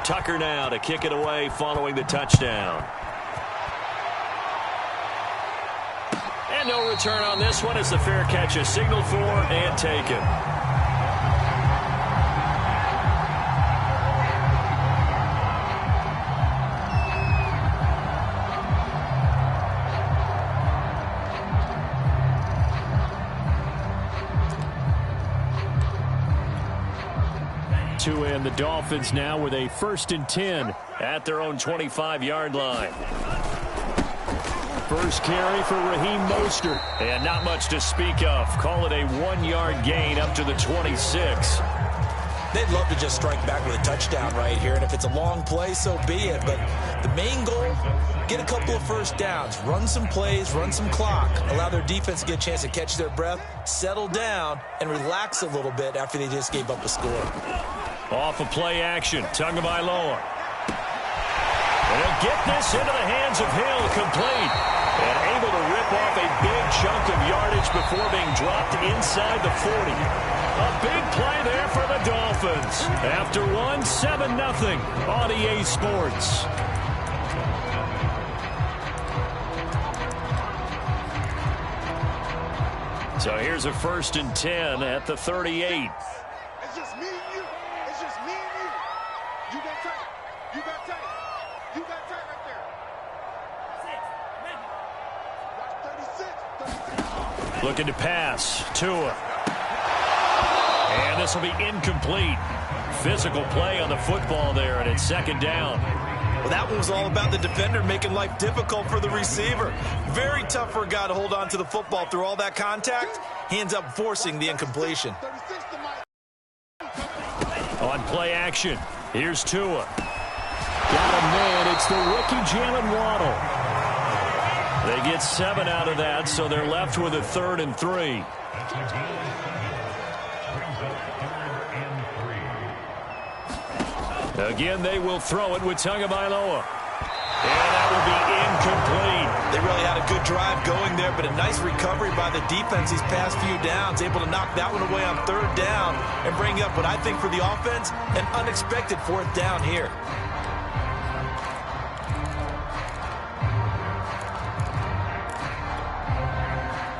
Tucker now to kick it away following the touchdown. And no return on this one as the fair catch is signaled for and taken. And the Dolphins now with a 1st and 10 at their own 25-yard line. First carry for Raheem Mostert. And not much to speak of. Call it a 1-yard gain up to the 26. They'd love to just strike back with a touchdown right here. And if it's a long play, so be it. But the main goal, get a couple of first downs. Run some plays, run some clock. Allow their defense to get a chance to catch their breath, settle down, and relax a little bit after they just gave up a score. Off of play action, Tagovailoa. And he'll get this into the hands of Hill, complete. And able to rip off a big chunk of yardage before being dropped inside the 40. A big play there for the Dolphins. After one, 7-0 on EA Sports. So here's a 1st and 10 at the 38. It's just me and you. It's just me and you. You got tight. You got tight. You got tight right there. 36. Looking to pass. Tua. And this will be incomplete. Physical play on the football there, and it's 2nd down. Well, that one was all about the defender making life difficult for the receiver. Very tough for a guy to hold on to the football through all that contact. He ends up forcing the incompletion. On play action, here's Tua. Got a man. It's the rookie Jalen Waddle. They get 7 out of that, so they're left with a 3rd and 3. Again, they will throw it with Tagovailoa. And that will be incomplete. They really had a good drive going there, but a nice recovery by the defense these past few downs, able to knock that one away on 3rd down and bring up what I think for the offense, an unexpected 4th down here.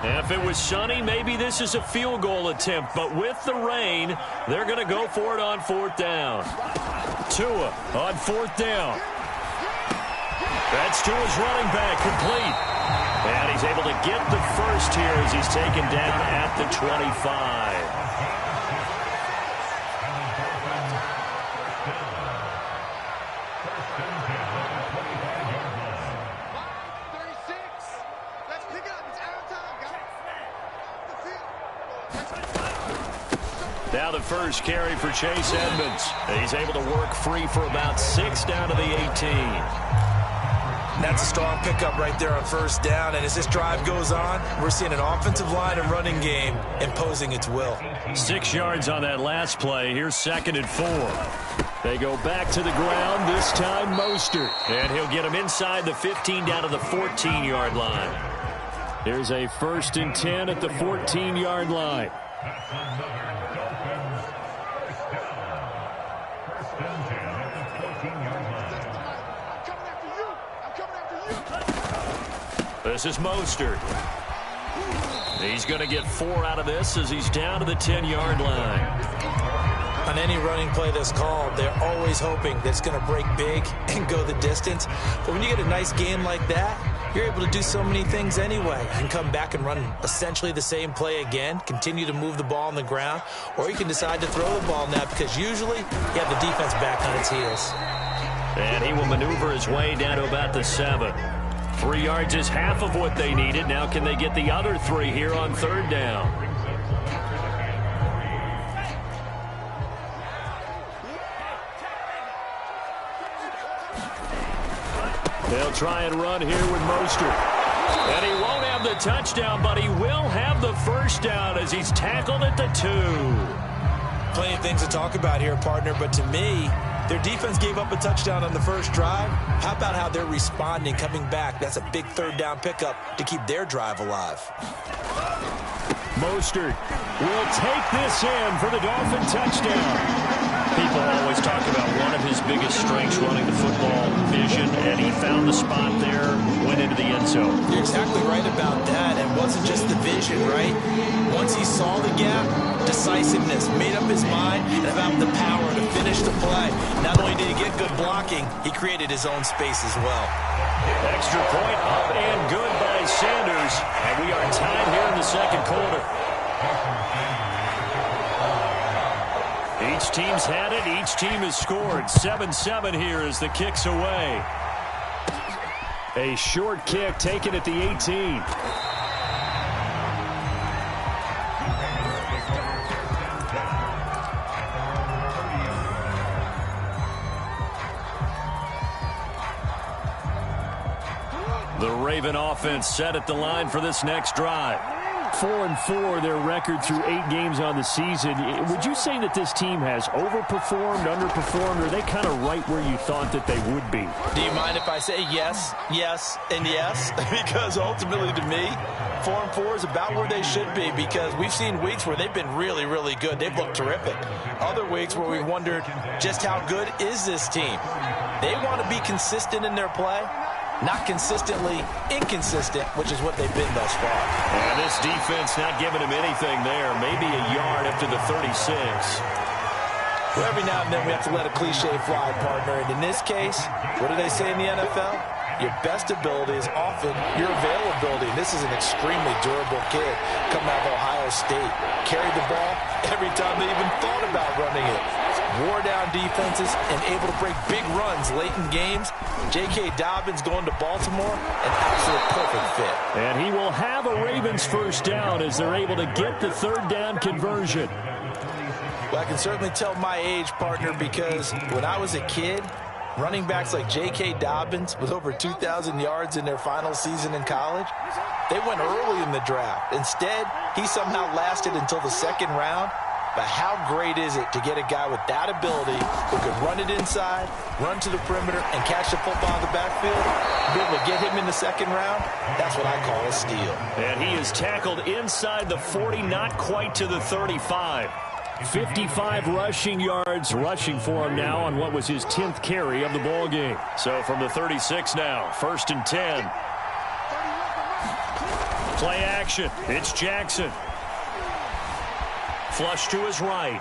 If it was sunny, maybe this is a field goal attempt, but with the rain, they're going to go for it on 4th down. Tua on 4th down. That's Tua's running back, complete. And he's able to get the first here as he's taken down at the 25. Now the first carry for Chase Edmonds. He's able to work free for about 6 down to the 18. That's a strong pickup right there on 1st down. And as this drive goes on, we're seeing an offensive line and running game imposing its will. 6 yards on that last play. Here's 2nd and 4. They go back to the ground, this time Mostert. And he'll get him inside the 15 down to the 14-yard line. Here's a 1st and 10 at the 14-yard line. This is Mostert. He's going to get 4 out of this as he's down to the 10-yard line. On any running play that's called, they're always hoping that it's going to break big and go the distance. But when you get a nice game like that, you're able to do so many things anyway. You can come back and run essentially the same play again, continue to move the ball on the ground, or you can decide to throw the ball now because usually you have the defense back on its heels. And he will maneuver his way down to about the 7. 3 yards is half of what they needed. Now can they get the other 3 here on 3rd down? They'll try and run here with Mostert. And he won't have the touchdown, but he will have the 1st down as he's tackled at the 2. Plenty of things to talk about here, partner, but to me, their defense gave up a touchdown on the first drive. How about how they're responding, coming back? That's a big 3rd down pickup to keep their drive alive. Mostert will take this in for the Dolphin touchdown. People always talk about one of his biggest strengths running the football, vision, and he found the spot there, went into the end zone. You're exactly right about that. It wasn't just the vision, right? Once he saw the gap, decisiveness, made up his mind, and about the power to finish the play. Not only did he get good blocking, he created his own space as well. Extra point up and good by Sanders, and we are tied here in the second quarter. Each team's had it. Each team has scored. 7-7 here as the kick's away. A short kick taken at the 18. The Raven offense set at the line for this next drive. 4-4, their record through 8 games on the season. Would you say that this team has overperformed, underperformed, or are they kind of right where you thought that they would be? Do you mind if I say yes, yes, and yes? Because ultimately to me, 4-4 is about where they should be, because we've seen weeks where they've been really, really good. They've looked terrific. Other weeks where we wondered just how good is this team. They want to be consistent in their play. Not consistently inconsistent, which is what they've been thus far. And this defense not giving him anything there. Maybe a yard up to the 36. Well, every now and then we have to let a cliche fly, partner. And in this case, what do they say in the NFL? Your best ability is often your availability. This is an extremely durable kid coming out of Ohio State. Carried the ball every time they even thought about running it. Wore down defenses and able to break big runs late in games. J.K. Dobbins going to Baltimore, an absolute perfect fit. And he will have a Ravens first down as they're able to get the third down conversion. Well, I can certainly tell my age, partner, because when I was a kid, running backs like J.K. Dobbins with over 2,000 yards in their final season in college, they went early in the draft. Instead, he somehow lasted until the second round. But how great is it to get a guy with that ability who could run it inside, run to the perimeter, and catch the football in the backfield? Be able to get him in the second round? That's what I call a steal. And he is tackled inside the 40, not quite to the 35. 55 rushing yards rushing for him now on what was his 10th carry of the ball game. So from the 36 now, 1st and 10. Play action. It's Jackson. Flush to his right.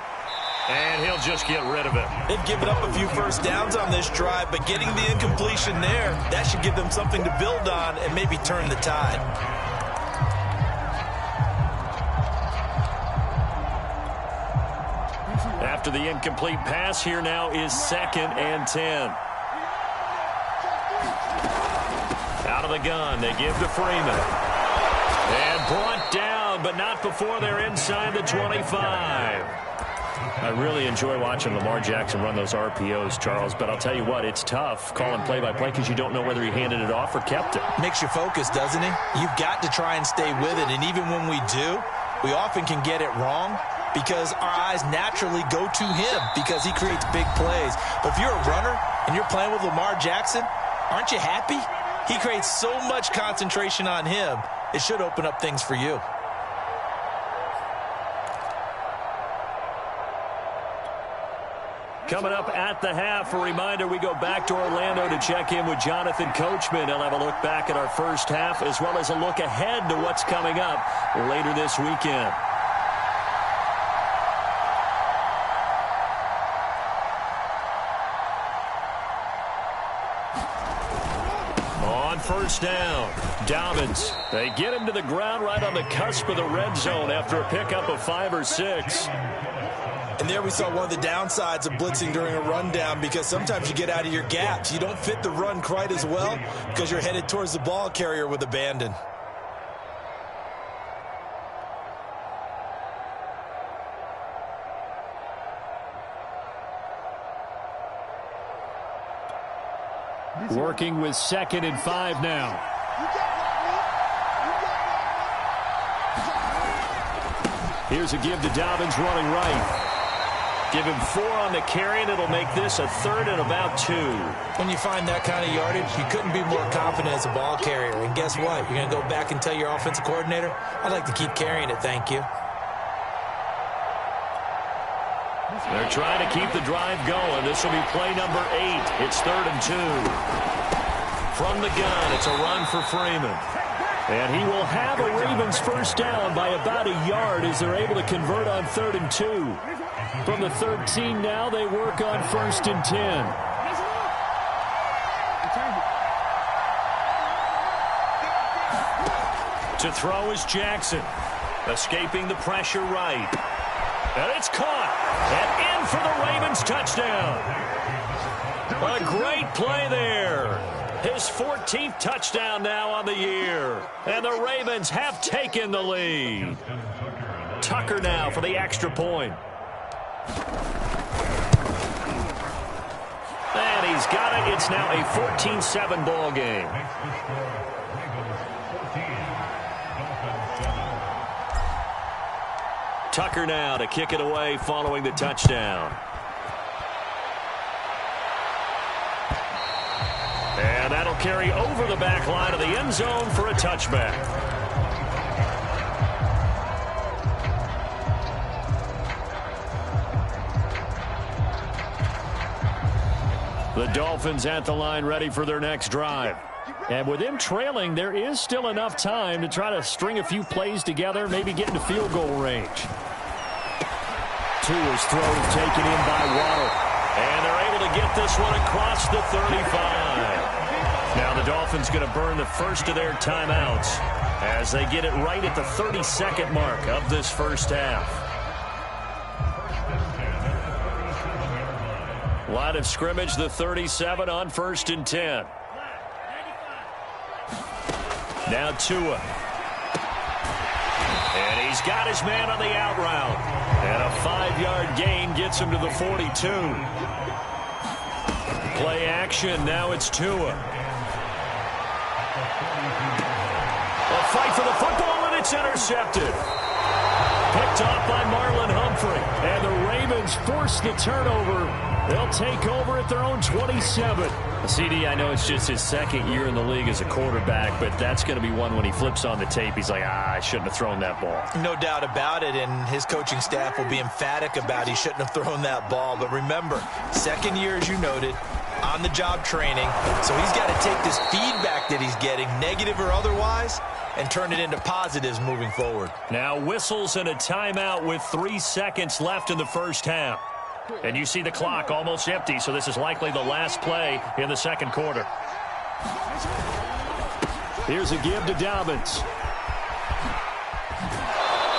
And he'll just get rid of it. They've given up a few first downs on this drive, but getting the incompletion there, that should give them something to build on and maybe turn the tide. After the incomplete pass, here now is 2nd and 10. Out of the gun, they give to Freeman. And brought down, but not before they're inside the 25. I really enjoy watching Lamar Jackson run those RPOs, Charles, but I'll tell you what, it's tough calling play-by-play because you don't know whether he handed it off or kept it. Makes you focus, doesn't he? You've got to try and stay with it, and even when we do, we often can get it wrong because our eyes naturally go to him because he creates big plays. But if you're a runner and you're playing with Lamar Jackson, aren't you happy? He creates so much concentration on him, it should open up things for you. Coming up at the half, a reminder, we go back to Orlando to check in with Jonathan Coachman. He'll have a look back at our first half as well as a look ahead to what's coming up later this weekend. On first down, Dobbins. They get him to the ground right on the cusp of the red zone after a pickup of 5 or 6. And there we saw one of the downsides of blitzing during a rundown because sometimes you get out of your gaps. You don't fit the run quite as well because you're headed towards the ball carrier with abandon. Working with 2nd and 5 now. Here's a give to Dobbins running right. Give him 4 on the carry, and it'll make this a 3rd and about 2. When you find that kind of yardage, you couldn't be more confident as a ball carrier. And guess what? You're going to go back and tell your offensive coordinator, I'd like to keep carrying it, thank you. They're trying to keep the drive going. This will be play number 8. It's 3rd and 2. From the gun, it's a run for Freeman. And he will have a Ravens first down by about a yard as they're able to convert on 3rd and 2. From the 13 now, they work on 1st and 10. To throw is Jackson. Escaping the pressure right. And it's caught. And in for the Ravens touchdown. A great play there. His 14th touchdown now on the year. And the Ravens have taken the lead. Tucker now for the extra point. And he's got it. It's now a 14-7 ball game. Tucker now to kick it away following the touchdown. And that'll carry over the back line of the end zone for a touchback. The Dolphins at the line ready for their next drive. And with them trailing, there is still enough time to try to string a few plays together, maybe get into field goal range. Tua's throw taken in by Waddle. And they're able to get this one across the 35. Now the Dolphins going to burn the first of their timeouts as they get it right at the 32nd mark of this first half. Line of scrimmage, the 37 on 1st and 10. Now Tua. And he's got his man on the out route. And a 5-yard gain gets him to the 42. Play action. Now it's Tua. A fight for the football, and it's intercepted. Picked off by Marlon Humphrey. And the Ravens force the turnover. They'll take over at their own 27. CD, I know it's just his second year in the league as a quarterback, but that's going to be one when he flips on the tape. He's like, I shouldn't have thrown that ball. No doubt about it, and his coaching staff will be emphatic about he shouldn't have thrown that ball. But remember, second year, as you noted, on-the-job training. So he's got to take this feedback that he's getting, negative or otherwise, and turn it into positives moving forward. Now whistles and a timeout with 3 seconds left in the first half. And you see the clock almost empty, so this is likely the last play in the second quarter. Here's a give to Dobbins.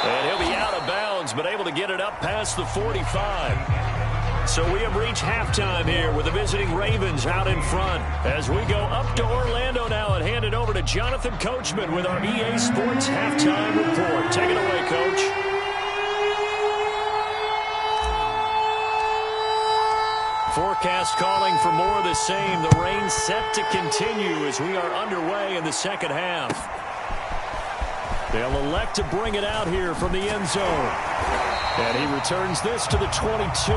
And he'll be out of bounds, but able to get it up past the 45. So we have reached halftime here with the visiting Ravens out in front. As we go up to Orlando now and hand it over to Jonathan Coachman with our EA Sports Halftime Report. Take it away, Coach. Forecast calling for more of the same. The rain set to continue as we are underway in the second half. They'll elect to bring it out here from the end zone. And he returns this to the 22.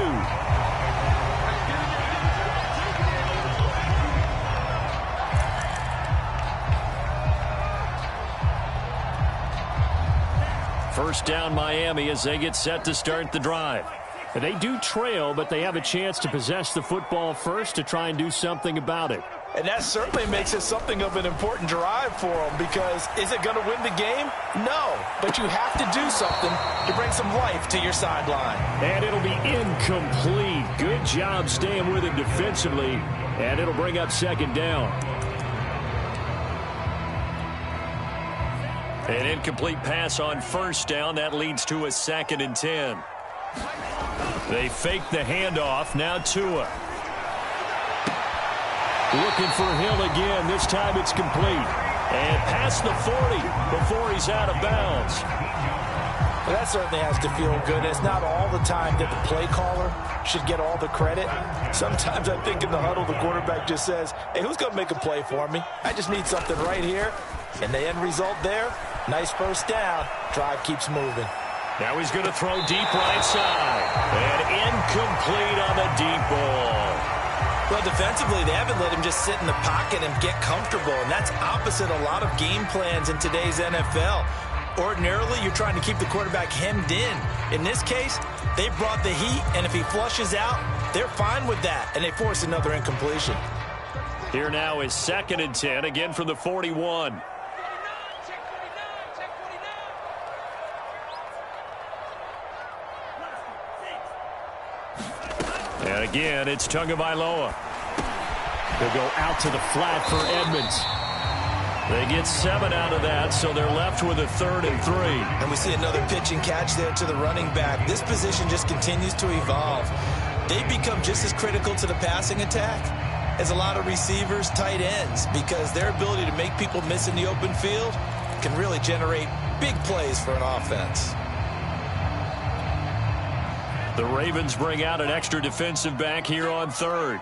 First down Miami as they get set to start the drive. They do trail, but they have a chance to possess the football first to try and do something about it. And that certainly makes it something of an important drive for them, because is it going to win the game? No, but you have to do something to bring some life to your sideline. And it'll be incomplete. Good job staying with it defensively, and it'll bring up second down. An incomplete pass on first down. That leads to a 2nd and 10. They fake the handoff. Now Tua. Looking for Hill again. This time it's complete. And past the 40 before he's out of bounds. Well, that certainly has to feel good. It's not all the time that the play caller should get all the credit. Sometimes I think in the huddle, the quarterback just says, hey, who's going to make a play for me? I just need something right here. And the end result there, nice first down. Drive keeps moving. Now he's going to throw deep right side. And incomplete on the deep ball. Well, defensively, they haven't let him just sit in the pocket and get comfortable. And that's opposite a lot of game plans in today's NFL. Ordinarily, you're trying to keep the quarterback hemmed in. In this case, they brought the heat, and if he flushes out, they're fine with that, and they force another incompletion. Here now is 2nd and 10, again from the 41. And again, it's Tagovailoa. They'll go out to the flat for Edmonds. They get 7 out of that, so they're left with a 3rd and 3. And we see another pitch and catch there to the running back. This position just continues to evolve. They become just as critical to the passing attack as a lot of receivers, tight ends, because their ability to make people miss in the open field can really generate big plays for an offense. The Ravens bring out an extra defensive back here on 3rd.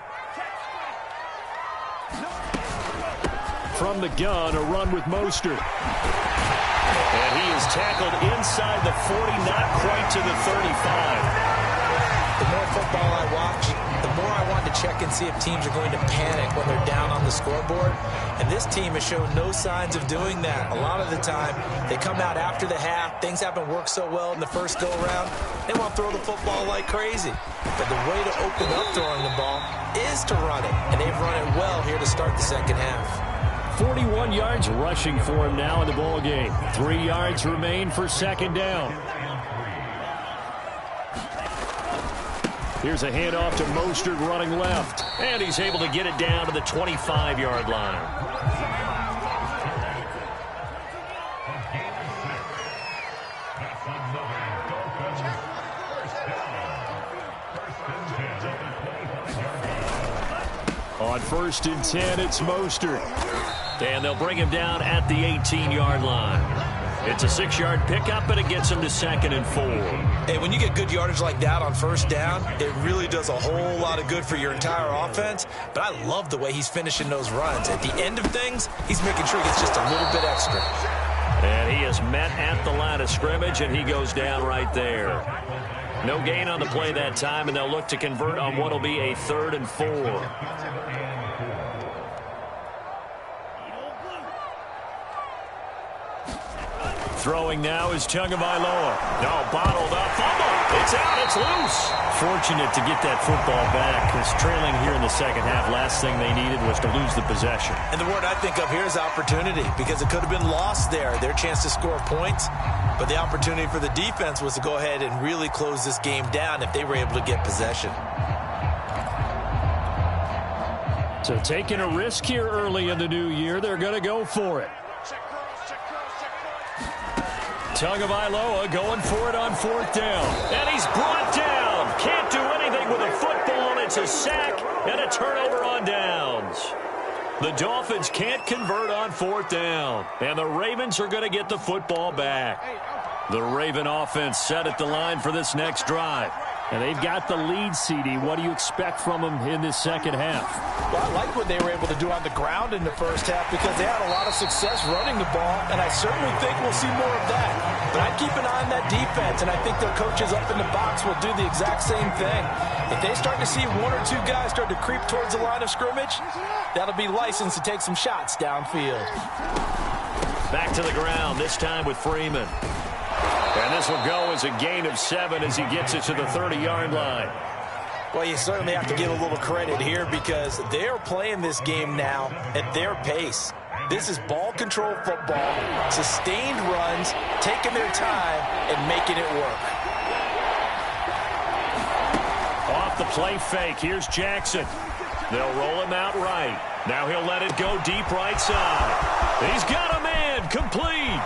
From the gun, a run with Mostert. And he is tackled inside the 40, not quite to the 35. The more football I watch, the more I want to check and see if teams are going to panic when they're down on the scoreboard. And this team has shown no signs of doing that. A lot of the time, they come out after the half. Things haven't worked so well in the first go-around. They want to throw the football like crazy. But the way to open up throwing the ball is to run it. And they've run it well here to start the second half. 41 yards rushing for him now in the ball game. 3 yards remain for 2nd down. Here's a handoff to Mostert running left. And he's able to get it down to the 25-yard line. On 1st and 10, it's Mostert. And they'll bring him down at the 18-yard line. It's a 6-yard pickup, but it gets him to 2nd and 4. Hey, when you get good yardage like that on 1st down, it really does a whole lot of good for your entire offense. But I love the way he's finishing those runs. At the end of things, he's making sure he gets just a little bit extra. And he is met at the line of scrimmage, and he goes down right there. No gain on the play that time, and they'll look to convert on what will be a 3rd and 4. Throwing now is Tagovailoa. No, bottled up. Fumble. It's out. It's loose. Fortunate to get that football back, because trailing here in the second half, last thing they needed was to lose the possession. And the word I think of here is opportunity, because it could have been lost there, their chance to score points. But the opportunity for the defense was to go ahead and really close this game down if they were able to get possession. So taking a risk here early in the new year, they're going to go for it. Tagovailoa going for it on 4th down. And he's brought down. Can't do anything with a football. It's a sack and a turnover on downs. The Dolphins can't convert on 4th down. And the Ravens are going to get the football back. The Raven offense set at the line for this next drive. And they've got the lead, CD. What do you expect from them in this second half? Well, I like what they were able to do on the ground in the first half, because they had a lot of success running the ball, and I certainly think we'll see more of that. But I'd keep an eye on that defense, and I think their coaches up in the box will do the exact same thing. If they start to see 1 or 2 guys start to creep towards the line of scrimmage, that'll be licensed to take some shots downfield. Back to the ground, this time with Freeman. And this will go as a gain of 7 as he gets it to the 30-yard line. Well, you certainly have to give a little credit here, because they're playing this game now at their pace. This is ball control football, sustained runs, taking their time and making it work. Off the play fake, here's Jackson. They'll roll him out right. Now he'll let it go deep right side. He's got a man, complete.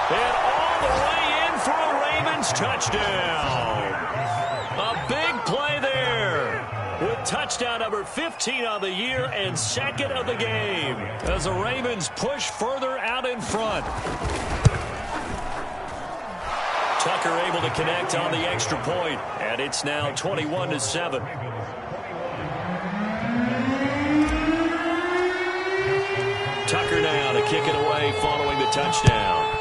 And all the way in for a Ravens touchdown. A big play there, with touchdown number 15 on the year and 2nd of the game, as the Ravens push further out in front. Tucker able to connect on the extra point, and it's now 21-7. Tucker now to kick it away following the touchdown.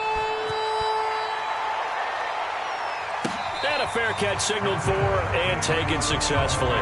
And a fair catch signaled for and taken successfully.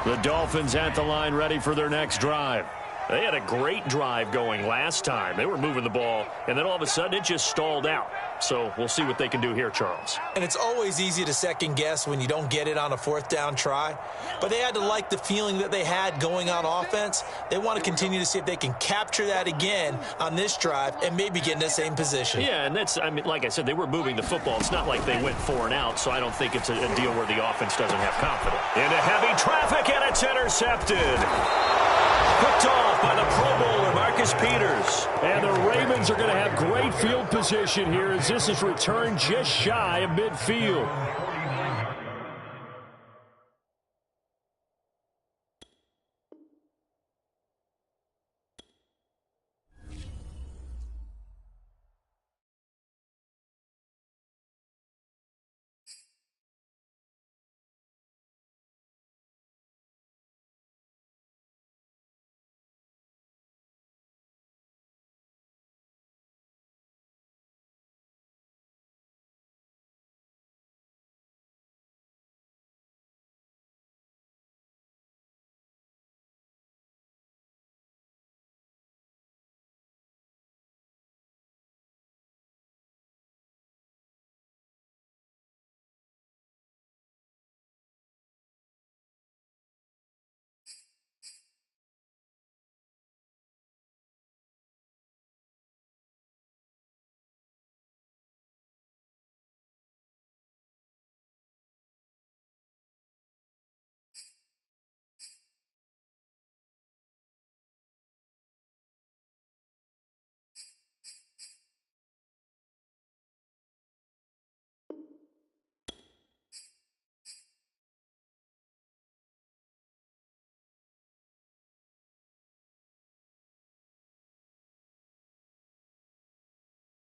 The Dolphins at the line ready for their next drive. They had a great drive going last time. They were moving the ball, and then all of a sudden it just stalled out. So we'll see what they can do here, Charles. And it's always easy to second guess when you don't get it on a fourth down try. But they had to like the feeling that they had going on offense. They want to continue to see if they can capture that again on this drive and maybe get in the same position. Yeah, and that's, I mean, like I said, they were moving the football. It's not like they went 4 and out, so I don't think it's a deal where the offense doesn't have confidence. Into heavy traffic, and it's intercepted. Picked off by the Pro Bowler, Marcus Peters. And the Ravens are going to have great field position here as this is returned just shy of midfield.